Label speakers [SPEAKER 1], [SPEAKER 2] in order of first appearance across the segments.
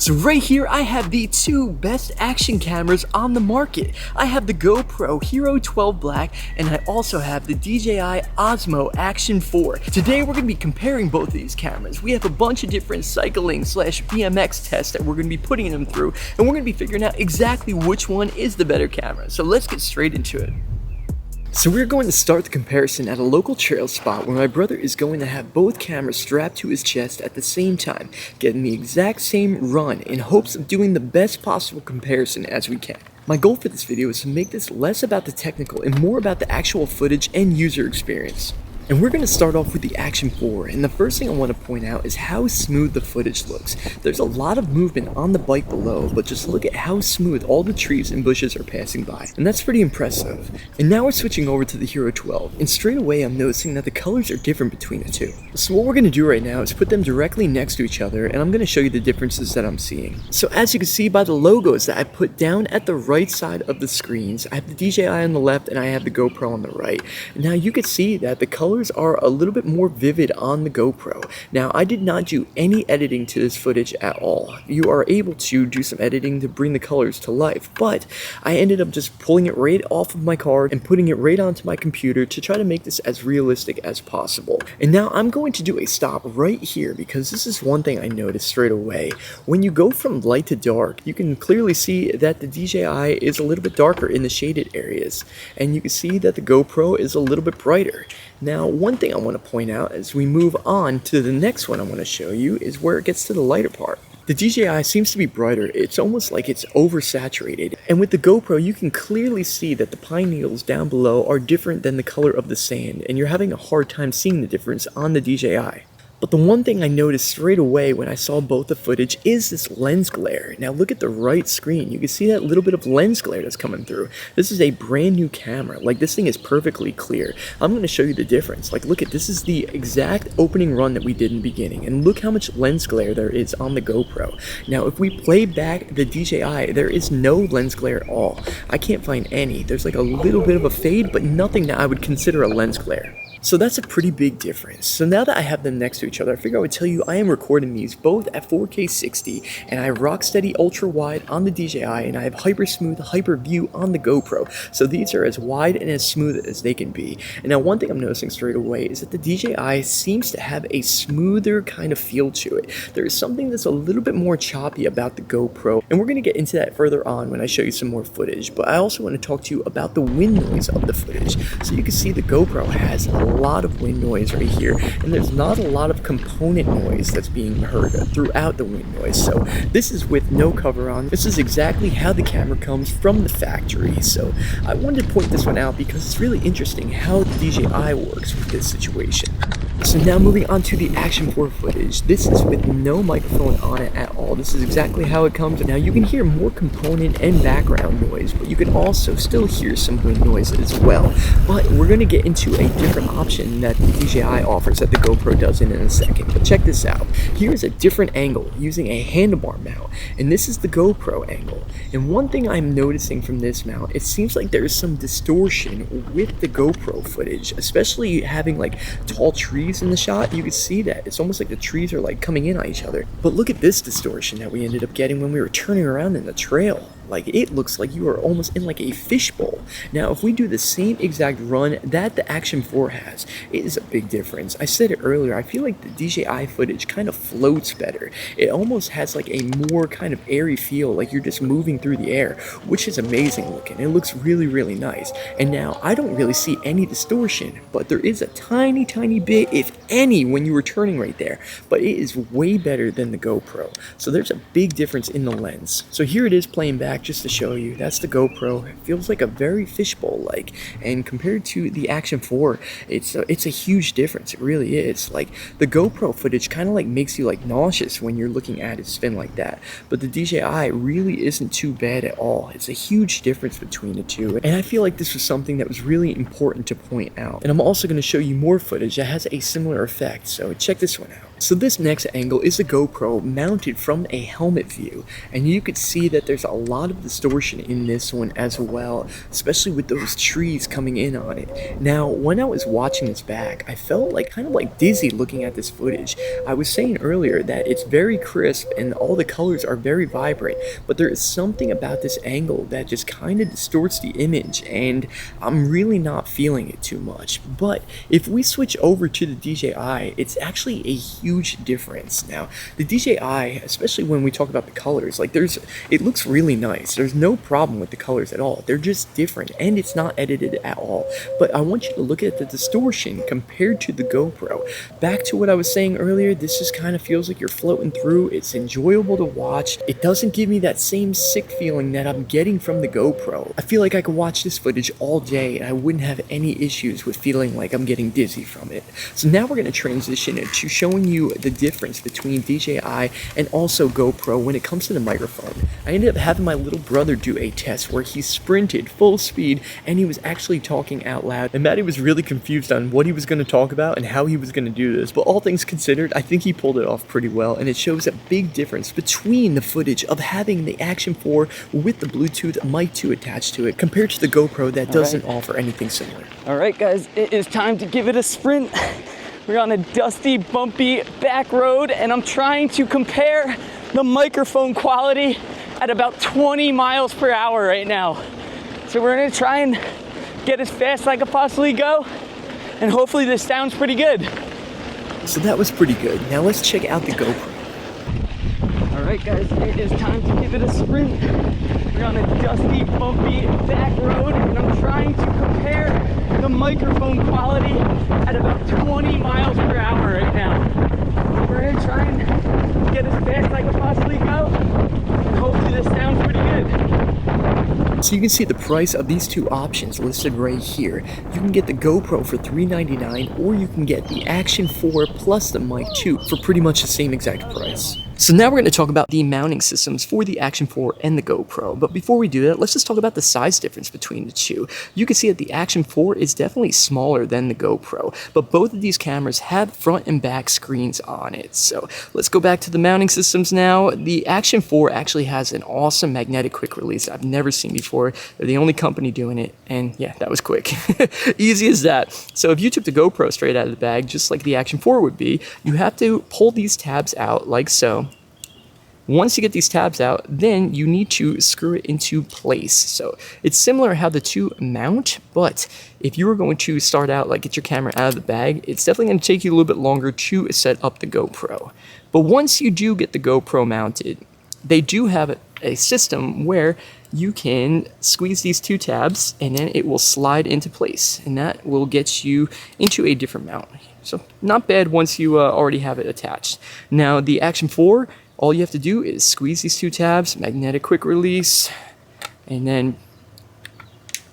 [SPEAKER 1] So right here I have the two best action cameras on the market. I have the GoPro Hero 12 Black and I also have the DJI Osmo Action 4. Today we're going to be comparing both of these cameras. We have a bunch of different cycling / BMX tests that we're going to be putting them through, and we're going to be figuring out exactly which one is the better camera. So let's get straight into it. So we're going to start the comparison at a local trail spot where my brother is going to have both cameras strapped to his chest at the same time, getting the exact same run in hopes of doing the best possible comparison as we can. My goal for this video is to make this less about the technical and more about the actual footage and user experience. And we're going to start off with the Action 4, and the first thing I want to point out is how smooth the footage looks. There's a lot of movement on the bike below, but just look at how smooth all the trees and bushes are passing by, and that's pretty impressive. And now we're switching over to the Hero 12, and straight away I'm noticing that the colors are different between the two. So what we're going to do right now is put them directly next to each other, and I'm going to show you the differences that I'm seeing. So as you can see by the logos that I put down at the right side of the screens, I have the DJI on the left and I have the GoPro on the right. And now you can see that the colors are a little bit more vivid on the GoPro. Now I did not do any editing to this footage at all. You are able to do some editing to bring the colors to life, but I ended up just pulling it right off of my card and putting it right onto my computer to try to make this as realistic as possible. And now I'm going to do a stop right here because this is one thing I noticed straight away. When you go from light to dark, you can clearly see that the DJI is a little bit darker in the shaded areas, and you can see that the GoPro is a little bit brighter. Now, one thing I want to point out as we move on to the next one I want to show you is where it gets to the lighter part. The DJI seems to be brighter. It's almost like it's oversaturated. And with the GoPro, you can clearly see that the pine needles down below are different than the color of the sand, and you're having a hard time seeing the difference on the DJI. But the one thing I noticed straight away when I saw both the footage is this lens glare. Now look at the right screen. You can see that little bit of lens glare that's coming through. This is a brand new camera. Like, this thing is perfectly clear. I'm going to show you the difference. Like, look at this is the exact opening run that we did in the beginning. And look how much lens glare there is on the GoPro. Now if we play back the DJI, there is no lens glare at all. I can't find any. There's like a little bit of a fade, but nothing that I would consider a lens glare. So that's a pretty big difference. So now that I have them next to each other, I figure I would tell you I am recording these both at 4K 60, and I have Rocksteady Ultra Wide on the DJI, and I have Hyper Smooth Hyper View on the GoPro. So these are as wide and as smooth as they can be. And now one thing I'm noticing straight away is that the DJI seems to have a smoother kind of feel to it. There is something that's a little bit more choppy about the GoPro, and we're going to get into that further on when I show you some more footage. But I also want to talk to you about the wind noise of the footage. So you can see the GoPro has a lot of wind noise right here, and there's not a lot of component noise that's being heard throughout the wind noise. So this is with no cover on. This is exactly how the camera comes from the factory. So I wanted to point this one out because it's really interesting how the DJI works with this situation. So now moving on to the Action 4 footage. This is with no microphone on it at all. This is exactly how it comes. Now you can hear more component and background noise, but you can also still hear some wind noise as well. But we're going to get into a different option that the DJI offers that the GoPro doesn't in a second. But check this out. Here's a different angle using a handlebar mount, and this is the GoPro angle. And one thing I'm noticing from this mount, it seems like there's some distortion with the GoPro footage, especially having like tall trees in the shot. You can see that it's almost like the trees are like coming in on each other. But look at this distortion that we ended up getting when we were turning around in the trail. Like, it looks like you are almost in like a fishbowl. Now if we do the same exact run that the Action 4 has, it is a big difference. I said it earlier, I feel like the DJI footage kind of floats better. It almost has like a more kind of airy feel, like you're just moving through the air, which is amazing looking. It looks really, really nice. And now I don't really see any distortion, but there is a tiny bit, if any, when you were turning right there. But it is way better than the GoPro. So there's a big difference in the lens. So here it is playing back just to show you. That's the GoPro. It feels like a very fishbowl-like, and compared to the Action 4, it's a huge difference. It really is. Like, the GoPro footage kind of like makes you like nauseous when you're looking at it spin like that, but the DJI really isn't too bad at all. It's a huge difference between the two, and I feel like this was something that was really important to point out. And I'm also going to show you more footage that has a similar effect, so check this one out. So this next angle is a GoPro mounted from a helmet view, and you could see that there's a lot of distortion in this one as well, especially with those trees coming in on it. Now, when I was watching this back, I felt like kind of like dizzy looking at this footage. I was saying earlier that it's very crisp and all the colors are very vibrant, but there is something about this angle that just kind of distorts the image, and I'm really not feeling it too much. But if we switch over to the DJI, it's actually a huge difference. Now, the DJI, especially when we talk about the colors, like it looks really nice. There's no problem with the colors at all. They're just different, and it's not edited at all. But I want you to look at the distortion compared to the GoPro. Back to what I was saying earlier, this just kind of feels like you're floating through. It's enjoyable to watch. It doesn't give me that same sick feeling that I'm getting from the GoPro. I feel like I could watch this footage all day and I wouldn't have any issues with feeling like I'm getting dizzy from it. So now we're going to transition into showing you the difference between DJI and also GoPro when it comes to the microphone. I ended up having my little brother do a test where he sprinted full speed and he was actually talking out loud, and Maddie was really confused on what he was going to talk about and how he was going to do this, but all things considered, I think he pulled it off pretty well, and it shows a big difference between the footage of having the Action 4 with the Bluetooth mic 2 attached to it compared to the GoPro that doesn't offer anything similar.
[SPEAKER 2] All right, guys, it is time to give it a sprint. We're on a dusty, bumpy back road, and I'm trying to compare the microphone quality at about 20 miles per hour right now. So we're gonna try and get as fast as I could possibly go, and hopefully this sounds pretty good.
[SPEAKER 1] So that was pretty good. Now let's check out the GoPro.
[SPEAKER 2] All right, guys, it is time to give it a sprint. We're on a dusty, bumpy back road, and I'm trying to compare the microphone quality at about 20 miles per hour right now. We're gonna try and get as fast as I can possibly go, and hopefully this sounds pretty good.
[SPEAKER 1] So you can see the price of these two options listed right here. You can get the GoPro for $399, or you can get the Action 4 plus the mic 2 for pretty much the same exact price. So now we're going to talk about the mounting systems for the Action 4 and the GoPro. But before we do that, let's just talk about the size difference between the two. You can see that the Action 4 is definitely smaller than the GoPro, but both of these cameras have front and back screens on it. So let's go back to the mounting systems now. The Action 4 actually has an awesome magnetic quick release I've never seen before. They're the only company doing it, and yeah, that was quick. Easy as that. So if you took the GoPro straight out of the bag, just like the Action 4 would be, you have to pull these tabs out like so. Once you get these tabs out, then you need to screw it into place. So it's similar how the two mount, but if you were going to start out, like get your camera out of the bag, it's definitely going to take you a little bit longer to set up the GoPro. But once you do get the GoPro mounted, they do have a system where you can squeeze these two tabs and then it will slide into place, and that will get you into a different mount. So not bad once you already have it attached. Now the Action 4, all you have to do is squeeze these two tabs, magnetic quick release, and then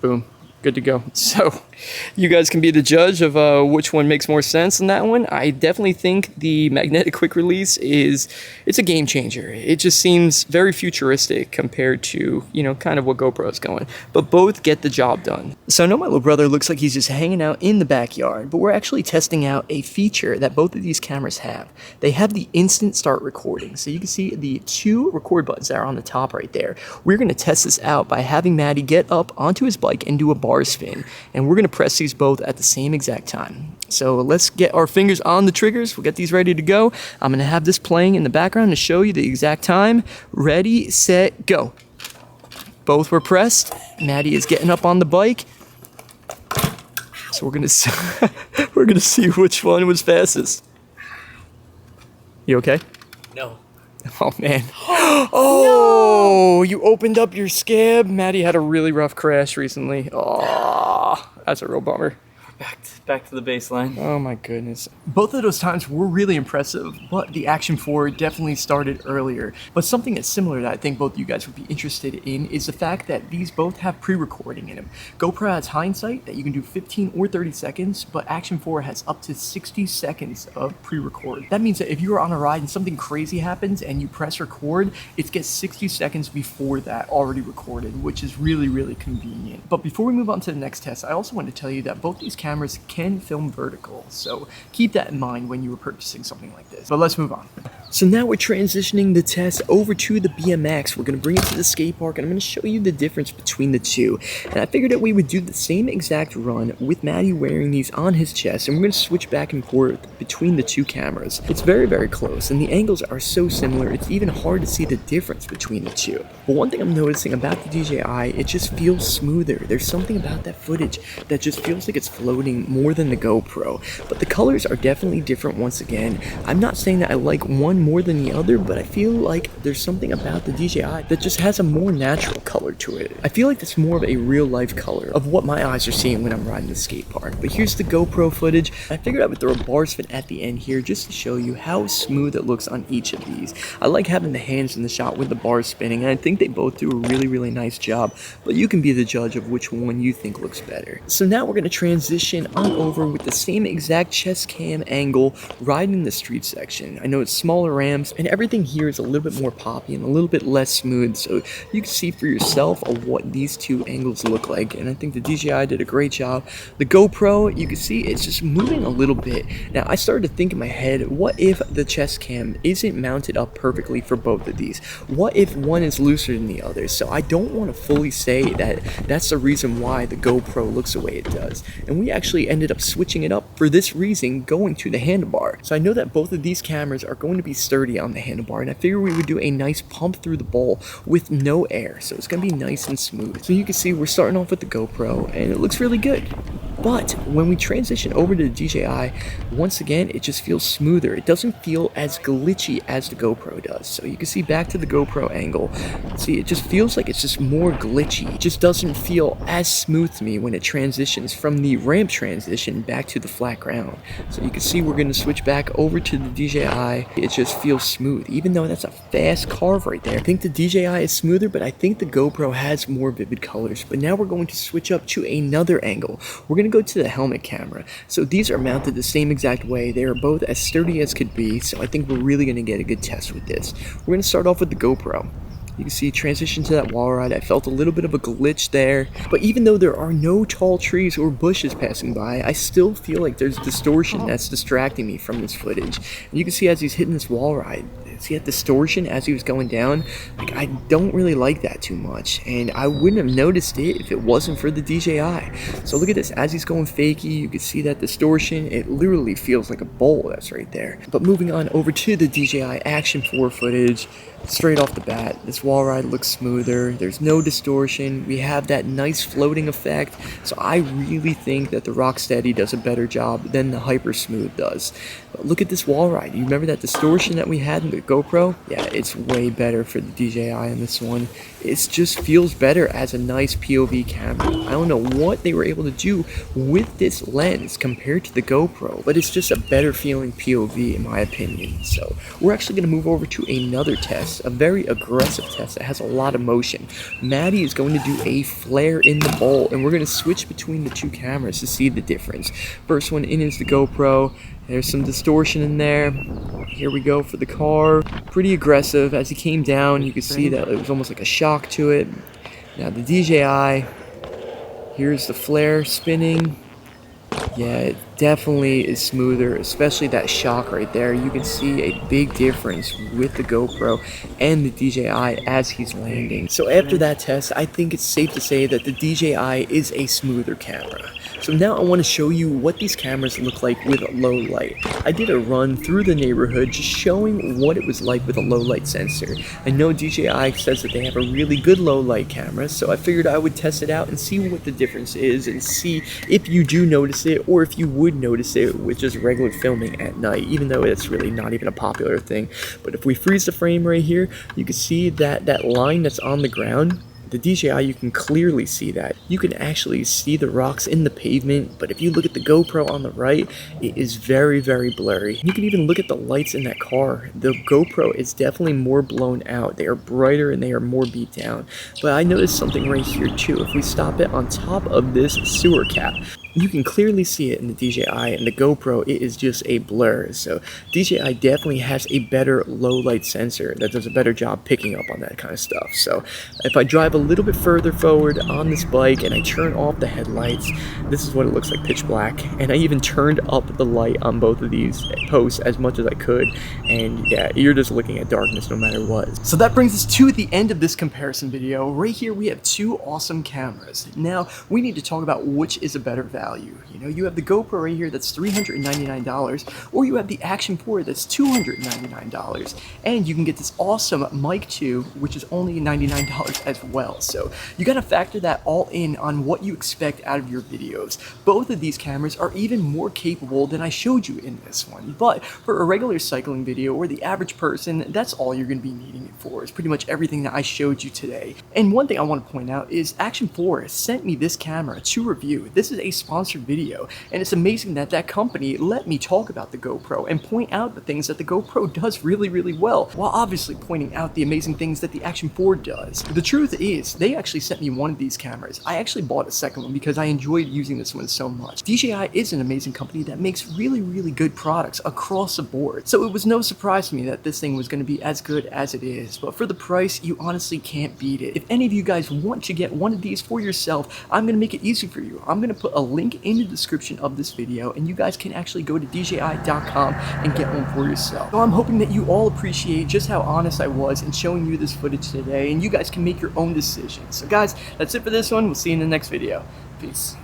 [SPEAKER 1] boom, good to go. So you guys can be the judge of which one makes more sense in that one. I definitely think the magnetic quick release it's a game changer. It just seems very futuristic compared to, you know, kind of what GoPro's going. But both get the job done. So I know my little brother looks like he's just hanging out in the backyard, but we're actually testing out a feature that both of these cameras have. They have the instant start recording. So you can see the two record buttons that are on the top right there. We're going to test this out by having Maddie get up onto his bike and do a bar spin. And we're going to press these both at the same exact time. So let's get our fingers on the triggers. We'll get these ready to go. I'm going to have this playing in the background to show you the exact time. Ready, set, go. Both were pressed. Maddie is getting up on the bike. So we're going to see which one was fastest. You okay?
[SPEAKER 2] No.
[SPEAKER 1] Oh man. Oh, no! You opened up your scab. Maddie had a really rough crash recently. Oh, that's a real bummer.
[SPEAKER 2] Back to the baseline.
[SPEAKER 1] Oh my goodness. Both of those times were really impressive, but the Action 4 definitely started earlier. But something that's similar that I think both of you guys would be interested in is the fact that these both have pre-recording in them. GoPro has hindsight that you can do 15 or 30 seconds, but Action 4 has up to 60 seconds of pre-record. That means that if you are on a ride and something crazy happens and you press record, it gets 60 seconds before that already recorded, which is really, really convenient. But before we move on to the next test, I also want to tell you that both these cameras cameras can film vertical, so keep that in mind when you were purchasing something like this. But let's move on. So now we're transitioning the test over to the BMX. We're going to bring it to the skate park, and I'm going to show you the difference between the two. And I figured that we would do the same exact run with Maddie wearing these on his chest, and we're going to switch back and forth between the two cameras. It's very, very close, and the angles are so similar, it's even hard to see the difference between the two. But one thing I'm noticing about the DJI, it just feels smoother. There's something about that footage that just feels like it's floating more than the GoPro. But the colors are definitely different once again. I'm not saying that I like one more than the other, but I feel like there's something about the DJI that just has a more natural color to it. I feel like it's more of a real life color of what my eyes are seeing when I'm riding the skate park. But here's the GoPro footage. I figured I would throw a bar spin at the end here just to show you how smooth it looks on each of these. I like having the hands in the shot with the bar spinning, and I think they both do a really, really nice job, but you can be the judge of which one you think looks better. So now we're going to transition on over with the same exact chest cam angle riding the street section. I know it's smaller ramps, and everything here is a little bit more poppy and a little bit less smooth, so you can see for yourself of what these two angles look like, and I think the DJI did a great job. The GoPro, you can see it's just moving a little bit. Now I started to think in my head, what if the chest cam isn't mounted up perfectly for both of these? What if one is looser than the other? So I don't want to fully say that that's the reason why the GoPro looks the way it does. And we actually ended up switching it up for this reason, going to the handlebar. So I know that both of these cameras are going to be sturdy on the handlebar, and I figured we would do a nice pump through the bowl with no air. So it's going to be nice and smooth. So you can see we're starting off with the GoPro, and it looks really good. But when we transition over to the DJI, once again, it just feels smoother. It doesn't feel as glitchy as the GoPro does. So you can see back to the GoPro angle. See, it just feels like it's just more glitchy. It just doesn't feel as smooth to me when it transitions from the ramp transition back to the flat ground. So you can see we're going to switch back over to the DJI. It just feels smooth, even though that's a fast carve right there. I think the DJI is smoother, but I think the GoPro has more vivid colors. But now we're going to switch up to another angle. We're going to go to the helmet camera. So these are mounted the same exact way. They are both as sturdy as could be, so I think we're really going to get a good test with this. We're going to start off with the GoPro. You can see transition to that wall ride. I felt a little bit of a glitch there, but even though there are no tall trees or bushes passing by, I still feel like there's distortion that's distracting me from this footage. And you can see as he's hitting this wall ride, see that distortion as he was going down? Like, I don't really like that too much, and I wouldn't have noticed it if it wasn't for the DJI. So look at this, as he's going fakie, you can see that distortion. It literally feels like a bowl that's right there. But moving on over to the DJI Action 4 footage, straight off the bat, this wall ride looks smoother. There's no distortion. We have that nice floating effect. So I really think that the Rocksteady does a better job than the Hyper Smooth does. But look at this wall ride. You remember that distortion that we had in the GoPro? Yeah, it's way better for the DJI on this one. It just feels better as a nice POV camera. I don't know what they were able to do with this lens compared to the GoPro, but it's just a better feeling POV in my opinion. So we're actually going to move over to another test, a very aggressive test that has a lot of motion. Maddie is going to do a flare in the bowl, and we're going to switch between the two cameras to see the difference. First one in is the GoPro. There's some distortion in there. Here we go for the car. Pretty aggressive. As he came down, you could see that it was almost like a shock to it. Now the DJI, here's the flare spinning. Yeah, it definitely is smoother, especially that shock right there. You can see a big difference with the GoPro and the DJI as he's landing. So after that test, I think it's safe to say that the DJI is a smoother camera. So now I want to show you what these cameras look like with low light. I did a run through the neighborhood just showing what it was like with a low light sensor. I know DJI says that they have a really good low light camera, so I figured I would test it out and see what the difference is and see if you do notice it or if you would notice it with just regular filming at night, even though it's really not even a popular thing. But if we freeze the frame right here, you can see that that line that's on the ground, the DJI, you can clearly see that. You can actually see the rocks in the pavement, but if you look at the GoPro on the right, it is very, very blurry. You can even look at the lights in that car. The GoPro is definitely more blown out. They are brighter and they are more beat down. But I noticed something right here too. If we stop it on top of this sewer cap, You can clearly see it in the DJI, and the GoPro, it is just a blur. So DJI definitely has a better low light sensor that does a better job picking up on that kind of stuff. So if I drive a little bit further forward on this bike and I turn off the headlights, this is what it looks like, pitch black. And I even turned up the light on both of these posts as much as I could, and yeah, you're just looking at darkness no matter what. So that brings us to the end of this comparison video. Right here we have two awesome cameras. Now we need to talk about which is a better value. You know, you have the GoPro right here that's $399, or you have the Action 4 that's $299, and you can get this awesome Mic 2, which is only $99 as well. So you gotta factor that all in on what you expect out of your videos. Both of these cameras are even more capable than I showed you in this one, but for a regular cycling video or the average person, that's all you're gonna be needing it for. It's pretty much everything that I showed you today. And one thing I want to point out is Action 4 sent me this camera to review. This is a sponsored video, and it's amazing that that company let me talk about the GoPro and point out the things that the GoPro does really, really well, while obviously pointing out the amazing things that the Action 4 does. The truth is, they actually sent me one of these cameras. I actually bought a second one because I enjoyed using this one so much. DJI is an amazing company that makes really, really good products across the board, so it was no surprise to me that this thing was going to be as good as it is. But for the price, you honestly can't beat it. If any of you guys want to get one of these for yourself, I'm going to make it easy for you. I'm going to put a link in the description of this video, and you guys can actually go to DJI.com and get one for yourself. So I'm hoping that you all appreciate just how honest I was in showing you this footage today, and you guys can make your own decisions. So guys, that's it for this one. We'll see you in the next video. Peace.